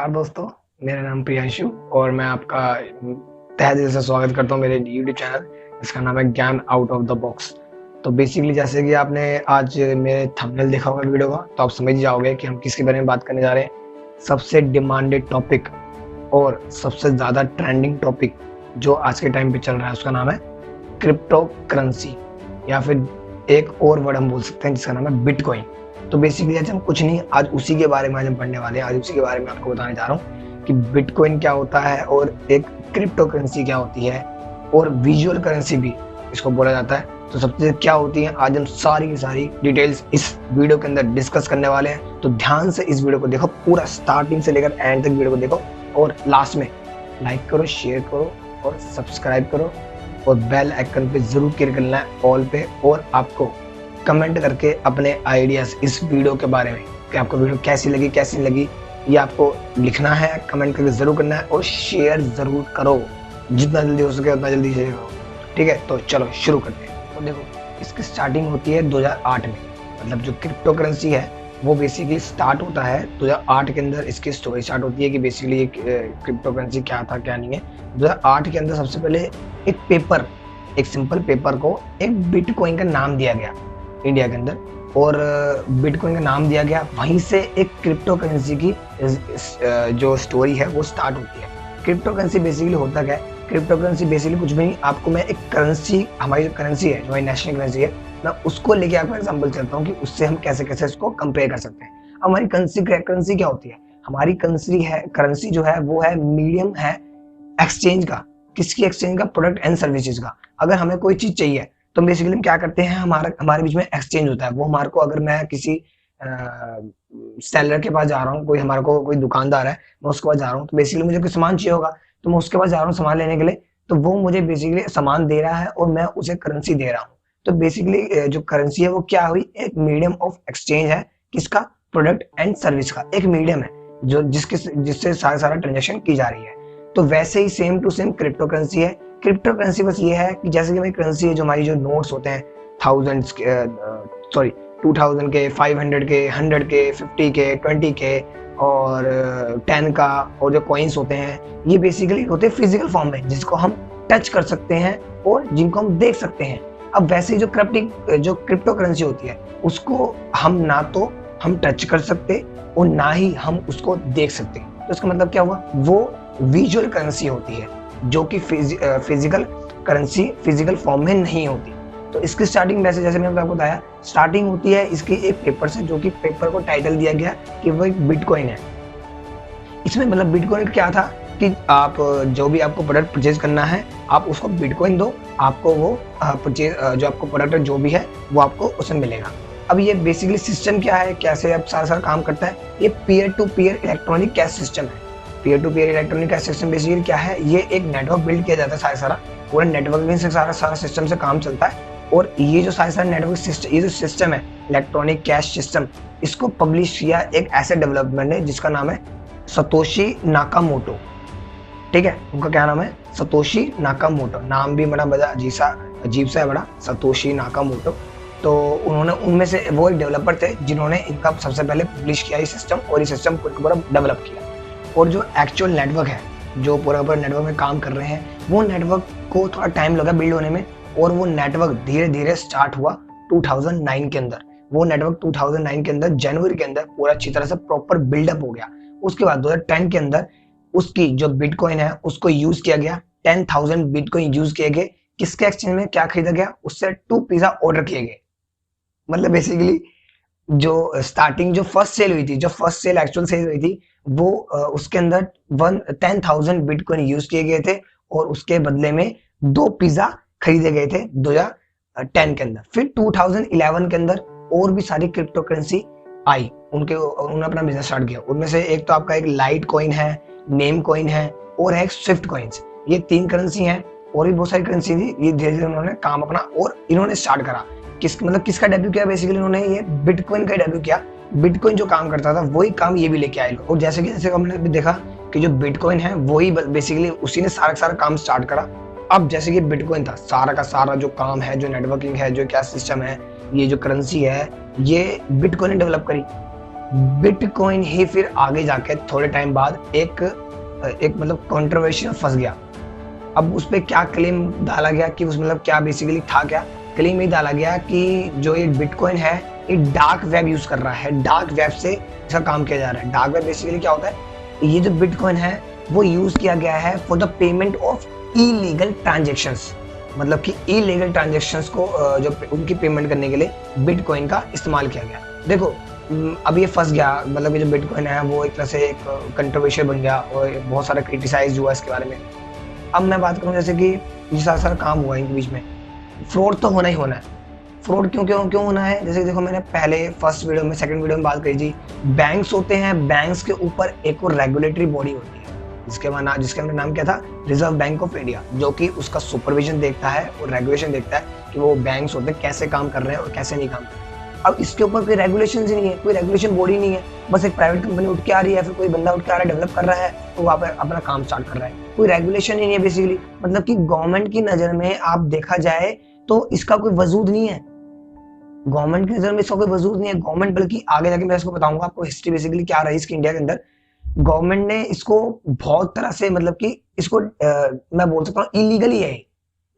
नमस्कार दोस्तों, मेरा नाम प्रियांशु और मैं आपका तहे दिल से स्वागत करता हूँ मेरे यूट्यूब चैनल जिसका नाम है ज्ञान आउट ऑफ द बॉक्स। तो बेसिकली जैसे कि आपने आज मेरे थंबनेल देखा होगा वीडियो का, तो आप समझ जाओगे कि हम किसके बारे में बात करने जा रहे हैं। सबसे डिमांडेड टॉपिक और सबसे ज़्यादा ट्रेंडिंग टॉपिक जो आज के टाइम पे चल रहा है उसका नाम है क्रिप्टो करेंसी, या फिर एक और वर्ड हम बोल सकते हैं जिसका नाम है बिटकॉइन। तो बेसिकली आज हम कुछ नहीं, आज उसी के बारे में आज हम पढ़ने वाले हैं। आज उसी के बारे में आपको बताने जा रहा हूँ कि बिटकॉइन क्या होता है और एक क्रिप्टो करेंसी क्या होती है और विजुअल करेंसी भी इसको बोला जाता है। तो सबसे क्या होती है, आज हम सारी की सारी डिटेल्स इस वीडियो के अंदर डिस्कस करने वाले हैं। तो ध्यान से इस वीडियो को देखो, पूरा स्टार्टिंग से लेकर एंड तक वीडियो को देखो और लास्ट में लाइक करो, शेयर करो और सब्सक्राइब करो और बेल आइकन पे जरूर क्लिक करना है ऑल पे। और आपको कमेंट करके अपने आइडियाज इस वीडियो के बारे में कि आपको वीडियो कैसी नहीं लगी ये आपको लिखना है, कमेंट करके जरूर करना है और शेयर जरूर करो, जितना जल्दी हो सके उतना जल्दी शेयर करो। ठीक है, तो चलो शुरू करते हैं। तो देखो, इसकी स्टार्टिंग होती है 2008 में। मतलब जो क्रिप्टो करेंसी है वो बेसिकली स्टार्ट होता है 2008 के अंदर। इसकी स्टोरी स्टार्ट होती है कि बेसिकली ये क्रिप्टो करेंसी क्या था क्या नहीं है। 2008 के अंदर सबसे पहले एक सिंपल पेपर को एक बिटकॉइन का नाम दिया गया इंडिया के अंदर, और बिटकॉइन का नाम दिया गया। वहीं से एक क्रिप्टो करेंसी की जो स्टोरी है वो स्टार्ट होती है। क्रिप्टो करेंसी बेसिकली होता क्या है, क्रिप्टो करेंसी बेसिकली कुछ भी नहीं, आपको मैं एक करेंसी, हमारी जो करेंसी है, जो हमारी नेशनल करेंसी है, मैं उसको लेके आपको एग्जांपल चलता हूँ कि उससे हम कैसे कैसे इसको कंपेयर कर सकते हैं। हमारी करेंसी क्या होती है, हमारी करेंसी जो है वो है मीडियम है एक्सचेंज का। किसकी एक्सचेंज का? प्रोडक्ट एंड सर्विसेज का। अगर हमें कोई चीज चाहिए तो बेसिकली हम क्या करते हैं, हमारे बीच में एक्सचेंज होता है। वो हमारे को, अगर मैं किसी सेलर के पास जा रहा हूँ, हमारे को कोई दुकानदार है, मैं उसके पास जा रहा हूँ, तो बेसिकली मुझे कोई सामान चाहिए होगा तो मैं उसके पास जा रहा हूँ सामान लेने के लिए। तो वो मुझे बेसिकली सामान दे रहा है और मैं उसे करेंसी दे रहा हूँ। तो बेसिकली जो करेंसी है वो क्या हुई, एक मीडियम ऑफ एक्सचेंज है। किसका? प्रोडक्ट एंड सर्विस का एक मीडियम है जो जिससे सारा ट्रांजेक्शन की जा रही है। तो वैसे ही same to same cryptocurrency है। क्रिप्टो करेंसी बस ये है कि जैसे कि हमारी करेंसी है, जो हमारी जो नोट्स होते हैं 2000 के, 500 के, 100 के, 50 के, 20 के और 10 का, और जो कॉइन्स होते हैं ये बेसिकली होते हैं फिजिकल फॉर्म में, जिसको हम टच कर सकते हैं और जिनको हम देख सकते हैं। अब वैसे ही जो क्रिप्टो करेंसी होती है उसको हम ना तो हम टच कर सकते और ना ही हम उसको देख सकते। तो इसका मतलब क्या हुआ, वो विजुअल करेंसी होती है जो कि फिजिकल करेंसी फिजिकल फॉर्म में नहीं होती। तो इसकी स्टार्टिंग वैसे जैसे मैंने आपको बताया, स्टार्टिंग होती है इसकी एक पेपर से, जो कि पेपर को टाइटल दिया गया कि वो एक बिटकॉइन है। इसमें मतलब बिटकॉइन क्या था कि आप जो भी आपको प्रोडक्ट परचेज करना है आप उसको बिटकॉइन दो, आपको वो परचेज जो आपको प्रोडक्ट जो भी है वो आपको उसमें मिलेगा। अब ये बेसिकली सिस्टम क्या है, कैसे अब सारा काम करता है, ये peer to peer electronic cash system है। Peer to peer electronic cash system basically क्या है, ये एक नेटवर्क बिल्ड किया जाता है। सारा पूरा नेटवर्किंग से सारा सिस्टम से काम चलता है। और ये जो सारा नेटवर्क सिस्टम, ये जो सिस्टम है इलेक्ट्रॉनिक कैश सिस्टम, इसको पब्लिश किया एक ऐसे डेवलपमेंट ने जिसका नाम है सतोशी नाकामोटो। ठीक है, उनका क्या नाम है? Satoshi Nakamoto. नाम भी बड़ा अजीब सा है, बड़ा सतोशी नाकामोटो। तो उन्होंने, उनमें से वो एक डेवलपर थे जिन्होंने इनका सबसे पहले पब्लिश किया ये सिस्टम, और ये सिस्टम पूरा डेवलप किया। और जो एक्चुअल नेटवर्क है, जो पूरा नेटवर्क में काम कर रहे हैं, वो नेटवर्क को थोड़ा टाइम लगा बिल्ड होने में, और वो नेटवर्क धीरे धीरे स्टार्ट हुआ 2009 के अंदर। वो नेटवर्क 2009 के अंदर जनवरी के अंदर पूरा अच्छी तरह से प्रॉपर बिल्डअप हो गया। उसके बाद 2010 के अंदर उसकी जो बिटकॉइन है उसको यूज किया गया, 10,000 बिटकॉइन यूज किए गए। किसके एक्सचेंज में क्या खरीदा गया? उससे 2 पिज्जा ऑर्डर किए गए। मतलब बेसिकली जो स्टार्टिंग जो फर्स्ट सेल हुई थी, जो फर्स्ट सेल एक्चुअल सेल हुई थी, वो उसके अंदर 10,000 बिटकॉइन यूज किए गए थे और उसके बदले में 2 पिज्जा खरीदे गए थे 2010 के अंदर। फिर 2011 के अंदर और भी सारी क्रिप्टो करेंसी आई, उन्होंने अपना बिजनेस स्टार्ट किया। उनमें से एक तो आपका एक लाइट कॉइन है, नेम कॉइन है और है स्विफ्ट कॉइन्स। ये 3 करेंसी हैं, और भी बहुत सारी करेंसी थी। ये धीरे धीरे उन्होंने काम अपना और इन्होंने स्टार्ट करा। किसका डेब्यू किया? बेसिकली इन्होंने ये बिटकॉइन का डेब्यू किया। बिटकॉइन जो काम करता था वही काम ये भी लेके आए। और जैसे हमने भी देखा कि जो बिटकॉइन है वही बेसिकली उसी ने सारा काम स्टार्ट करा। अब जैसे कि बिटकॉइन था, सारा का सारा जो काम है, जो नेटवर्किंग है, जो कैश सिस्टम है, ये जो करेंसी है, ये बिटकॉइन ने डेवलप करी। बिटकॉइन ही फिर आगे जाके थोड़े टाइम बाद एक मतलब कंट्रोवर्शियल फंस गया। अब उस पर क्या क्लेम डाला गया कि उस मतलब क्या बेसिकली था, क्या क्लेम ये डाला गया कि जो ये बिटकॉइन है ये डार्क वेब यूज कर रहा है, डार्क वेब से इसका काम किया जा रहा है। डार्क वेब बेसिकली क्या होता है, ये जो बिटकॉइन है वो यूज किया गया है for the payment of illegal transactions, मतलब कि इलीगल ट्रांजेक्शंस को जो उनकी पेमेंट करने के लिए बिटकॉइन का इस्तेमाल किया गया। देखो अब ये फंस गया, मतलब कि जो बिटकॉइन है वो एक तरह से एक कंट्रोवर्शियल बन गया और बहुत सारा क्रिटिसाइज हुआ इसके बारे में। अब मैं बात करूं जैसे कि ये सारा काम हुआ इनके बीच में, फ्रॉड तो होना ही होना है। फ्रॉड क्यों क्यों क्यों होना है, जैसे देखो मैंने पहले फर्स्ट वीडियो में सेकंड वीडियो में बात करी थी, बैंक्स होते हैं, बैंक्स के ऊपर एक और रेगुलेटरी बॉडी होती है जिसके नाम क्या था, रिजर्व बैंक ऑफ इंडिया, जो कि उसका सुपरविजन देखता है और रेगुलेशन देखता है कि वो बैंक्स होते हैं कैसे काम कर रहे हैं और कैसे नहीं काम कर रहे हैं। अब इसके ऊपर कोई रेगुलेशन ही नहीं है, कोई रेगुलेशन बॉडी नहीं है, बस एक प्राइवेट कंपनी उठ के आ रही है, फिर कोई बंदा उठ के आ रहा है, डेवलप कर रहा है, तो वहाँ पर अपना काम स्टार्ट कर रहा है, कोई रेगुलेशन ही नहीं है बेसिकली। मतलब कि गवर्नमेंट की नजर में आप देखा जाए तो इसका कोई वजूद नहीं है, गवर्नमेंट की नजर में इसका कोई वजूद नहीं है। गवर्नमेंट बल्कि आगे जाके मैं इसको बताऊंगा आपको हिस्ट्री बेसिकली क्या रही इसकी इंडिया के अंदर। गवर्नमेंट ने इसको बहुत तरह से मतलब कि इसको मैं बोल सकता हूँ इलीगली है,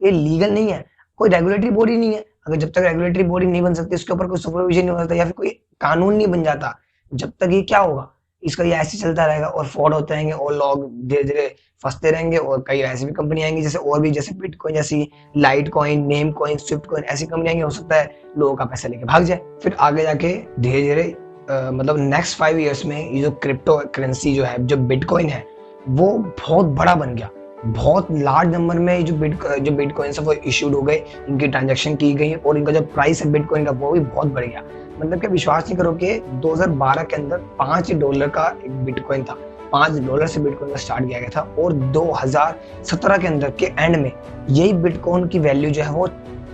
ये लीगल नहीं है, कोई रेगुलेटरी बॉडी नहीं है। अगर जब तक रेगुलेटरी बॉडी नहीं बन सकती, इसके ऊपर कोई सुपरविजन नहीं होता या फिर कोई कानून नहीं बन जाता, जब तक ये क्या होगा, इसका ये ऐसे चलता रहेगा और फ्रॉड होते रहेंगे और लोग धीरे धीरे फंसते रहेंगे। और कई ऐसी भी कंपनी आएंगी जैसे और भी, जैसे बिटकॉइन जैसी, light coin, name coin, Swift coin, ऐसी कंपनी आएंगी, हो सकता है लोगों का पैसा लेके भाग जाए। फिर आगे जाके धीरे धीरे मतलब नेक्स्ट 5 ईयर्स में ये जो क्रिप्टो करेंसी जो है, जो बिटकॉइन है, वो बहुत बड़ा बन गया, बहुत लार्ज नंबर में जो बिटकॉइन है वो इश्यूड हो गए, इनकी ट्रांजैक्शन की गई और इनका जो प्राइस है बिटकॉइन का वो भी बहुत बढ़ गया। मतलब कि विश्वास नहीं करो कि 2012 के अंदर $5 का एक बिटकॉइन था, $5 से बिटकॉइन का स्टार्ट किया गया था और 2017 के अंदर के एंड में यही बिटकॉइन की वैल्यू जो है वो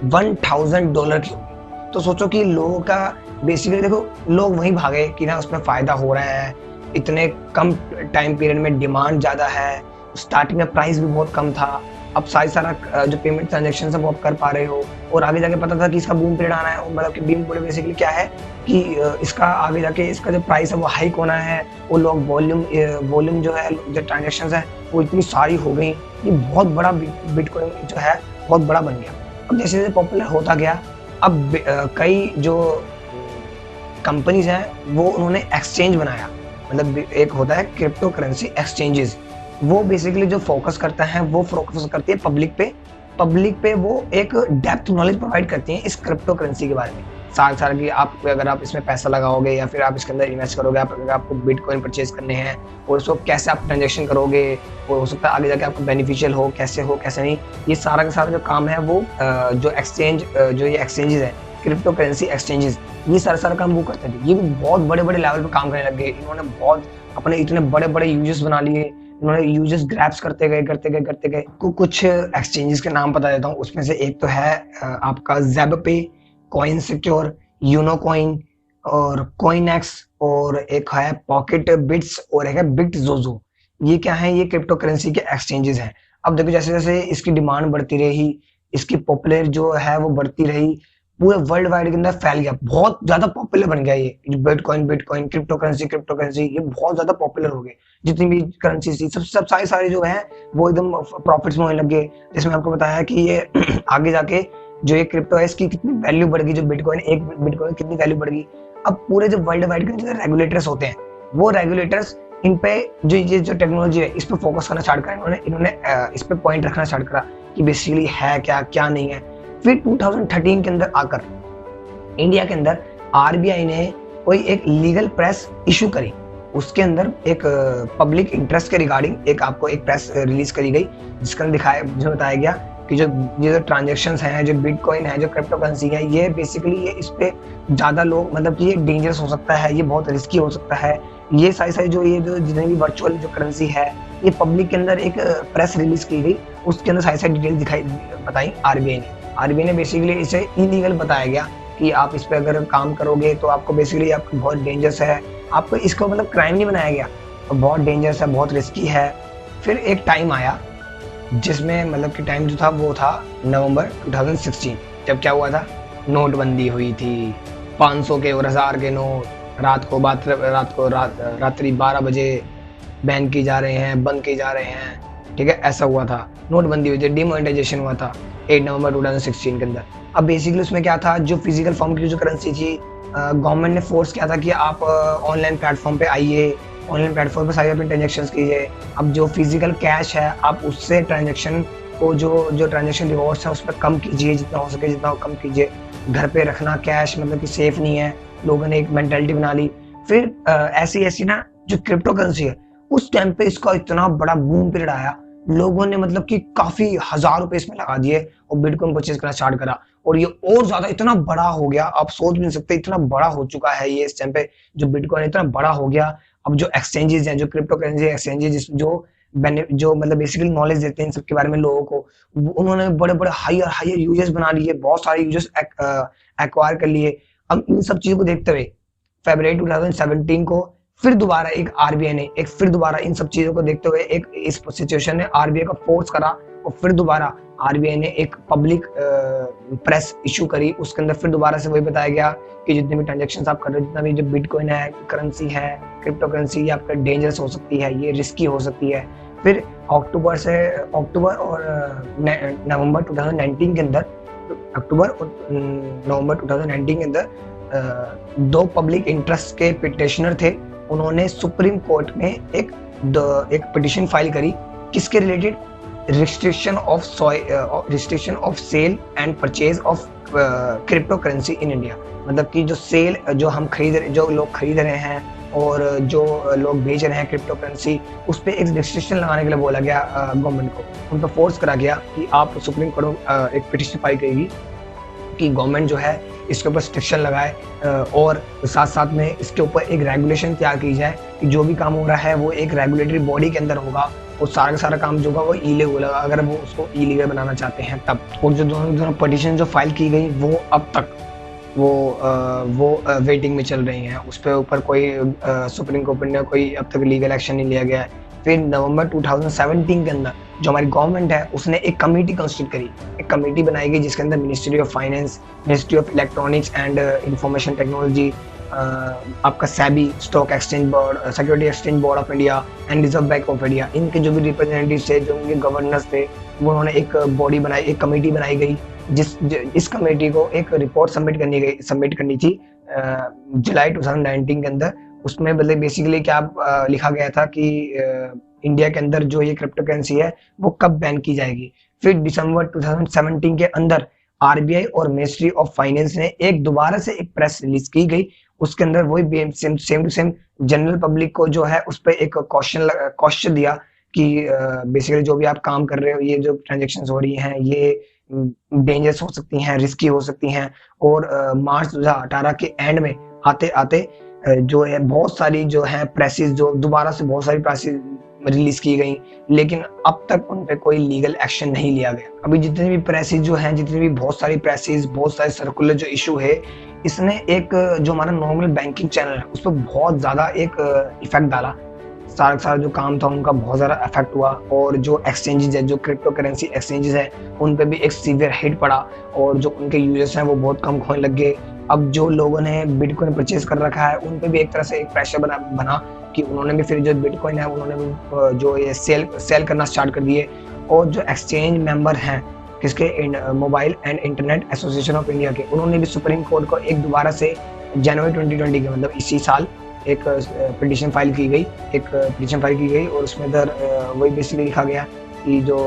$1000 की होगी। तो सोचो कि लोगों का बेसिकली, देखो लोग वहीं भागे कि ना उसमें फायदा हो रहा है, इतने कम टाइम पीरियड में डिमांड ज्यादा है, स्टार्टिंग में प्राइस भी बहुत कम था, अब सारा जो पेमेंट ट्रांजेक्शन है वो आप कर पा रहे हो, और आगे जाके पता था कि इसका बूम पीरियड आना है। मतलब कि बूम पीरियड बेसिकली क्या है कि इसका आगे जाके इसका जो प्राइस है वो हाइक होना है, वो लोग वॉल्यूम जो है, जो ट्रांजेक्शन है वो इतनी सारी हो गई, ये बहुत बड़ा बिटकॉइन जो है बहुत बड़ा बन गया। अब जैसे जैसे पॉपुलर होता गया, अब कई जो कंपनीज हैं वो उन्होंने एक्सचेंज बनाया, मतलब एक होता है क्रिप्टो करेंसी एक्सचेंजेस, वो बेसिकली जो फोकस करता है वो फोकस करती है पब्लिक पे वो एक डेप्थ नॉलेज प्रोवाइड करती है इस क्रिप्टो करेंसी के बारे में। साल की आप अगर आप इसमें पैसा लगाओगे या फिर आप इसके अंदर इन्वेस्ट करोगे, अगर आपको बिटकॉइन परचेज करने हैं और उसको कैसे आप ट्रांजेक्शन करोगे, और हो सकता है आगे जाके आपको बेनिफिशियल हो कैसे नहीं, ये सारा का सारा जो काम है वो जो ये एक्सचेंजेस है, क्रिप्टो करेंसी एक्सचेंजेस, ये सारा काम वो करते थे। ये भी बहुत बड़े लेवल पे काम करने लग गए, इन्होंने बहुत अपने इतने बड़े यूजर्स बना लिए, इन्होंने यूजर्स ग्रैब्स करते गए। कुछ एक्सचेंजेस के नाम बता देता हूँ, उसमें से एक तो है आपका ZebPay, coin secure, Unocoin और कॉइनएक्स, और एक है पॉकेट बिट्स और एक है बिटजोजो। ये क्या है, ये क्रिप्टो करेंसी के एक्सचेंजेस हैं। अब देखो जैसे जैसे इसकी डिमांड बढ़ती रही, इसकी पॉपुलर जो है वो बढ़ती रही, पूरे वर्ल्ड वाइड के अंदर फैल गया, बहुत ज्यादा पॉपुलर बन गया ये बिटकॉइन क्रिप्टो करेंसी ये बहुत ज्यादा पॉपुलर हो गए। जितनी भी करेंसी थी सब सारे जो है वो एकदम प्रॉफिट्स में होने लग गए। जिसमें आपको बताया कि ये आगे जाके जो ये क्रिप्टो है इसकी कितनी वैल्यू बढ़ गई, जो एक बिटकॉइन कितनी वैल्यू बढ़ गई। अब पूरे जो वर्ल्ड वाइड के जो रेगुलेटर्स होते हैं, वो रेगुलेटर्स इन पे जो टेक्नोलॉजी है इस पे फोकस करना स्टार्ट करा, इन्होंने इस पे पॉइंट रखना स्टार्ट करा कि बेसिकली है क्या नहीं है। फिर 2013 के अंदर आकर इंडिया के अंदर आरबीआई ने कोई एक लीगल प्रेस इशू करी, उसके अंदर एक पब्लिक इंटरेस्ट के रिगार्डिंग एक प्रेस रिलीज करी गई, जिसके अंदर बताया गया कि जो ट्रांजेक्शंस हैं, जो बिटकॉइन है, जो क्रिप्टो करेंसी है, ये बेसिकली ये इस पे ज्यादा लोग, मतलब कि ये डेंजरस हो सकता है, ये बहुत रिस्की हो सकता है। ये सारी जो जितनी भी वर्चुअल जो करेंसी है, ये पब्लिक के अंदर एक प्रेस रिलीज की गई, उसके अंदर सारी डिटेल बताई आरबीआई ने बेसिकली इसे इलीगल बताया गया कि आप इस पे अगर काम करोगे तो आपको बेसिकली आपको बहुत डेंजरस है, आपको इसको मतलब क्राइम नहीं बनाया गया, तो बहुत डेंजरस है, बहुत रिस्की है। फिर एक टाइम आया जिसमें मतलब कि टाइम जो था वो था नवंबर 2016, जब क्या हुआ था, नोटबंदी हुई थी, 500 के और 1000 के नोट, रात्रि 12 बजे बैन की जा रहे हैं, बंद की जा रहे हैं, ठीक है, ऐसा हुआ था। नोटबंदी हुई थी, डिमोनेटाइजेशन हुआ था 8 नवंबर 2016 के अंदर। अब बेसिकली उसमें क्या था, जो फिजिकल फॉर्म की जो करेंसी थी, गवर्नमेंट ने फोर्स किया था कि आप ऑनलाइन प्लेटफॉर्म पे आइए, ऑनलाइन प्लेटफॉर्म पे सारे अपने ट्रांजेक्शन कीजिए। अब जो फिजिकल कैश है, आप उससे ट्रांजेक्शन को जो ट्रांजेक्शन रिवॉर्ड्स है उस पर कम कीजिए, जितना हो सके जितना कम कीजिए। घर पे रखना कैश मतलब कि सेफ नहीं है, लोगों ने एक मेंटालिटी बना ली। फिर ऐसी ना जो क्रिप्टो करेंसी है, उस टाइम पे इसका इतना बड़ा बूम पीरियड आया, लोगों ने मतलब कि काफी हजार रुपए इसमें लगा दिए और बिटकॉइन परचेज करना स्टार्ट करा, और ये और ज्यादा इतना बड़ा हो गया, आप सोच भी नहीं सकते इतना बड़ा हो चुका है ये इस टाइम पे। जो बिटकॉइन इतना बड़ा हो गया, अब जो एक्सचेंजेस हैं, जो क्रिप्टो करेंसी एक्सचेंजेस जो मतलब बेसिकली नॉलेज देते हैं इन सब के बारे में लोगों को, उन्होंने बड़े बड़े हायर यूजर्स बना लिए, बहुत सारे यूजर्स एक्वायर कर लिए। अब इन सब चीजों को देखते हुए फरवरी 2017 को फिर दोबारा फिर दोबारा इन सब चीजों को देखते हुए एक इस सिचुएशन ने आरबीआई का फोर्स करा, और फिर दोबारा आरबीआई ने एक पब्लिक प्रेस इशू करी। उसके अंदर फिर दोबारा से वही बताया गया कि जितने भी ट्रांजेक्शन आप कर रहे हो, जितना भी जो बिटकॉइन है, करेंसी है, क्रिप्टो करेंसी, ये आपका डेंजरस हो सकती है, ये रिस्की हो सकती है। फिर अक्टूबर और नवंबर 2019 के अंदर दो पब्लिक इंटरेस्ट के पिटिशनर थे, उन्होंने सुप्रीम कोर्ट में एक पिटिशन फाइल करी, किसके related, restriction of sale and purchase of crypto currency in India. मतलब कि जो लोग खरीद रहे हैं और जो लोग बेच रहे हैं क्रिप्टो करेंसी, उस पर एक रिस्ट्रिक्शन लगाने के लिए बोला गया गवर्नमेंट को, उन पर फोर्स करा गया कि आप सुप्रीम कोर्ट में एक पिटिशन फाइल करेगी कि गवर्नमेंट जो है इसके ऊपर रिस्ट्रिक्शन लगाए, और साथ साथ में इसके ऊपर एक रेगुलेशन तैयार की जाए कि जो भी काम हो रहा है वो एक रेगुलेटरी बॉडी के अंदर होगा, और सारा का सारा काम जो होगा वो इलीगल होगा, अगर वो उसको इलीगल बनाना चाहते हैं तब। और जो दोनों पिटीशन जो फाइल की गई वो अब तक वो वेटिंग में चल रही हैं, उस पर ऊपर कोई सुप्रीम कोर्ट ने कोई अब तक लीगल एक्शन नहीं लिया गया है। फिर नवंबर 2017 के अंदर जो हमारी गवर्नमेंट है उसने एक कमेटी कंस्टिट्यूट करी, एक कमेटी बनाई गई जिसके अंदर ministry of finance, ministry of electronics and information technology, आपका SEBI, stock exchange board, security exchange board of India and reserve bank of India, इनके जो भी रिप्रेजेंटेटिव थे, जो उनके गवर्नर्स थे, वो उन्होंने एक बॉडी बनाई, एक कमेटी बनाई गई, इस कमेटी को एक रिपोर्ट सबमिट करनी थी जुलाई 2019 के अंदर। उसमें मतलब बेसिकली क्या लिखा गया था कि इंडिया के अंदर जो ये क्रिप्टो करेंसी है वो कब बैन की जाएगी। फिर दिसंबर 2017 के अंदर आरबीआई और मिनिस्ट्री ऑफ फाइनेंस ने दोबारा से एक प्रेस रिलीज की गई, उसके अंदर वही same to same general public को जो है उस पर एक क्वेश्चन दिया कि बेसिकली जो भी आप काम कर रहे हो, ये जो ट्रांजेक्शन हो रही हैं ये डेंजरस हो सकती हैं, रिस्की हो सकती हैं। और मार्च 2018 के एंड में आते आते जो है बहुत सारी जो है प्रेसेस, जो दोबारा से बहुत सारी प्रेसेस रिलीज की गई, लेकिन अब तक उन पे कोई लीगल एक्शन नहीं लिया गया। अभी जितने भी प्रेसेस जो हैं, जितनी भी बहुत सारी प्रेसेस, बहुत सारे सर्कुलर जो इशू है, इसने एक जो हमारा नॉर्मल बैंकिंग चैनल है उस पर बहुत ज्यादा एक इफेक्ट डाला। सारा जो काम था उनका बहुत ज्यादा इफेक्ट हुआ, और जो एक्सचेंजेस है, जो क्रिप्टो करेंसी एक्सचेंजेस है, उन पे भी एक सीवियर हिट पड़ा, और जो उनके यूजर्स हैं वो बहुत कम खोने लग गए। अब जो लोगों ने बिटकॉइन परचेज कर रखा है उन पे भी एक तरह से एक प्रेशर बना कि उन्होंने भी फिर जो बिटकॉइन है उन्होंने भी जो ये सेल करना स्टार्ट कर दिए। और जो एक्सचेंज मेंबर हैं किसके, mobile and internet association of India के, उन्होंने भी सुप्रीम कोर्ट को एक दोबारा से जनवरी 2020 के मतलब इसी साल एक पिटीशन फाइल की गई, और उसमें इधर वही बेसिकली लिखा गया कि जो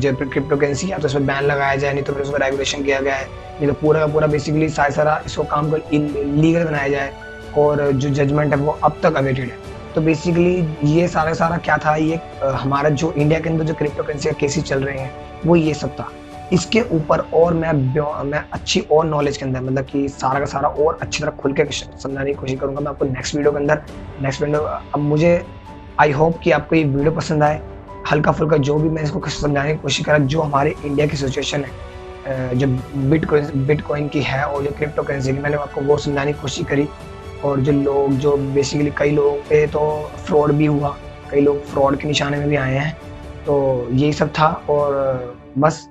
क्रिप्टो करेंसी है तो उसमें बैन लगाया जाए, नहीं तो फिर उसमें रेगुलेशन किया गया है, नहीं तो पूरा का पूरा बेसिकली सारा इसको काम को लीगल बनाया जाए, और जो जजमेंट है वो अब तक अवेटेड है। तो बेसिकली ये सारा क्या था, ये हमारा जो इंडिया के अंदर जो क्रिप्टो करेंसी के केसेस चल रहे हैं वो ये सब था। इसके ऊपर और मैं अच्छी और नॉलेज के अंदर मतलब कि सारा का सारा और अच्छी तरह खुल के समझाने की कोशिश करूंगा मैं आपको नेक्स्ट वीडियो। अब मुझे आई होप कि आपको ये वीडियो पसंद आए, हल्का फुल्का जो भी मैं इसको समझाने की कोशिश करा, जो हमारे इंडिया की सिचुएशन है, जो बिटकॉइन की है और जो क्रिप्टो करेंसी की, मैंने आपको वो समझाने की कोशिश करी। और जो बेसिकली कई लोगों पे तो फ्रॉड भी हुआ, कई लोग फ्रॉड के निशाने में भी आए हैं। तो यही सब था, और बस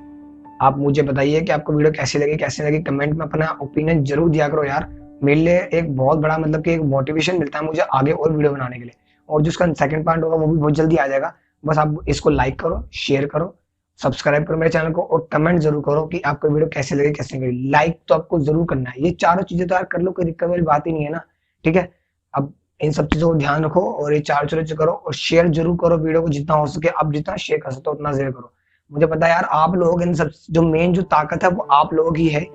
आप मुझे बताइए कि आपको वीडियो कैसी लगी, कमेंट में अपना ओपिनियन जरूर दिया करो यार। मेरे लिए एक बहुत बड़ा मतलब कि एक मोटिवेशन मिलता है मुझे आगे और वीडियो बनाने के लिए। और जो उसका सेकंड पार्ट होगा वो भी बहुत जल्दी आ जाएगा। बस आप इसको लाइक करो, शेयर करो, सब्सक्राइब करो मेरे चैनल को और कमेंट जरूर करो कि आपको वीडियो कैसे लगे कैसे नहीं लगे। लाइक तो आपको जरूर करना है, ये चारों चीजें तो यार कर लो, कोई दिक्कत वाली बात ही नहीं है ना। ठीक है, अब इन सब चीजों को ध्यान रखो और ये चार चीजें करो और शेयर जरूर करो वीडियो को जितना हो सके। आप जितना शेयर कर सकते हो उतना शेयर करो। मुझे पता है यार आप लोग इन सब जो मेन जो ताकत है वो आप लोगों की है,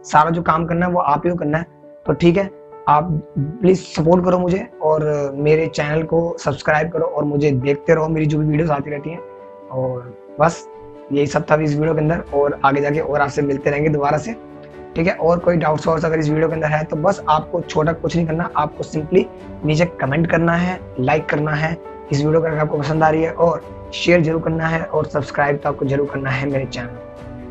सारा जो काम करना है वो आप ही को करना है। तो ठीक है, आप प्लीज सपोर्ट करो मुझे और मेरे चैनल को सब्सक्राइब करो और मुझे देखते रहो, मेरी जो भी वीडियोस आती रहती हैं। और बस यही सब था इस वीडियो के अंदर, और आगे जाके और आपसे मिलते रहेंगे दोबारा से। ठीक है, और कोई डाउट्स और अगर इस वीडियो के अंदर है तो बस आपको छोटा कुछ नहीं करना, आपको सिंपली नीचे कमेंट करना है, लाइक करना है इस वीडियो को अगर आपको पसंद आ रही है, और शेयर जरूर करना है और सब्सक्राइब तो आपको जरूर करना है मेरे चैनल।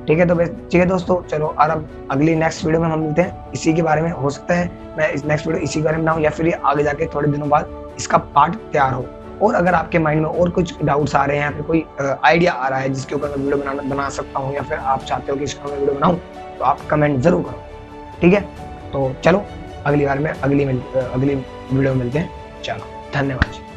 ठीक है, तो बस ठीक है दोस्तों, चलो और अब अगली नेक्स्ट वीडियो में हम मिलते हैं इसी के बारे में। हो सकता है मैं इस नेक्स्ट वीडियो इसी के बारे में बनाऊं या फिर आगे जाके थोड़े दिनों बाद इसका पार्ट तैयार हो। और अगर आपके माइंड में और कुछ डाउट्स आ रहे हैं या फिर कोई आइडिया आ रहा है जिसके ऊपर मैं वीडियो बना सकता हूँ, या फिर आप चाहते हो कि इसका मैं वीडियो बनाऊं, तो आप कमेंट जरूर करो। ठीक है, तो चलो अगली बार में अगली वीडियो में मिलते हैं। चलो, धन्यवाद जी।